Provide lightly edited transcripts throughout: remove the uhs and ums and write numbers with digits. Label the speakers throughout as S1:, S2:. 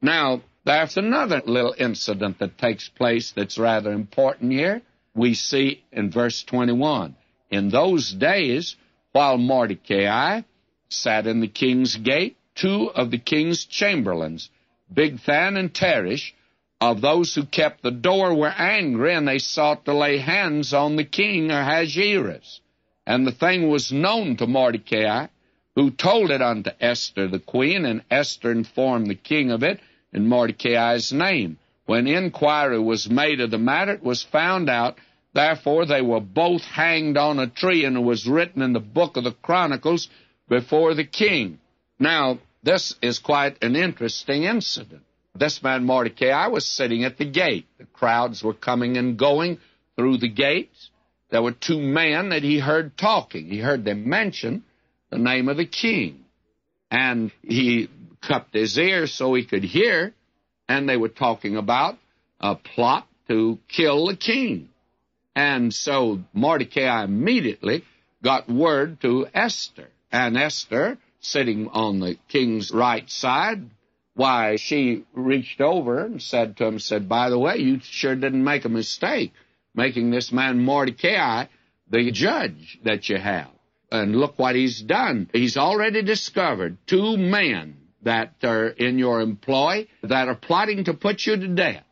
S1: Now, there's another little incident that takes place that's rather important here. We see in verse 21, in those days, while Mordecai sat in the king's gate, two of the king's chamberlains, Bigthan and Teresh, of those who kept the door, were angry, and they sought to lay hands on the king Ahasuerus. And the thing was known to Mordecai, who told it unto Esther the queen, and Esther informed the king of it in Mordecai's name. When inquiry was made of the matter, it was found out. Therefore they were both hanged on a tree, and it was written in the book of the Chronicles before the king. Now, this is quite an interesting incident. This man Mordecai was sitting at the gate. The crowds were coming and going through the gates. There were two men that he heard talking. He heard them mention the name of the king. And he cupped his ears so he could hear, and they were talking about a plot to kill the king. And so Mordecai immediately got word to Esther. And Esther, sitting on the king's right side, why, she reached over and said to him, by the way, you sure didn't make a mistake making this man Mordecai the judge that you have. And look what he's done. He's already discovered two men that are in your employ that are plotting to put you to death.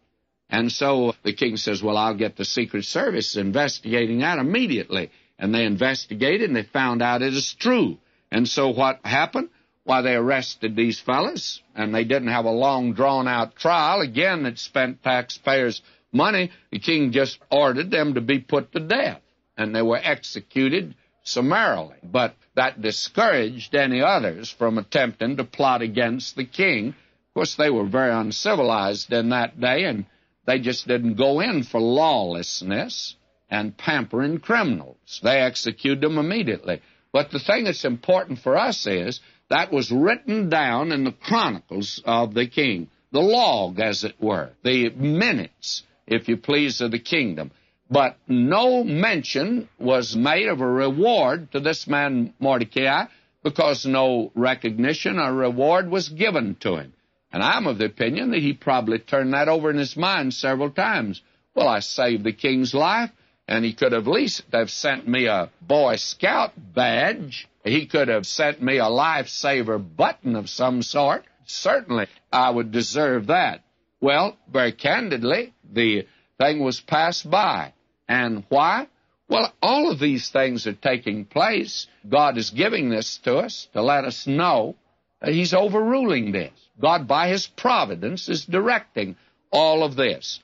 S1: And so the king says, well, I'll get the Secret Service investigating that immediately. And they investigated, and they found out it is true. And so what happened? Why, they arrested these fellas, and they didn't have a long, drawn-out trial. Again, it spent taxpayers' money. The king just ordered them to be put to death, and they were executed summarily. But that discouraged any others from attempting to plot against the king. Of course, they were very uncivilized in that day, and they just didn't go in for lawlessness and pampering criminals. They executed them immediately. But the thing that's important for us is that was written down in the chronicles of the king, the log, as it were, the minutes, if you please, of the kingdom. But no mention was made of a reward to this man Mordecai, because no recognition or reward was given to him. And I'm of the opinion that he probably turned that over in his mind several times. Well, I saved the king's life, and he could have at least have sent me a Boy Scout badge. He could have sent me a lifesaver button of some sort. Certainly, I would deserve that. Well, very candidly, the thing was passed by. And why? Well, all of these things are taking place. God is giving this to us to let us know that he's overruling this. God, by his providence, is directing all of this.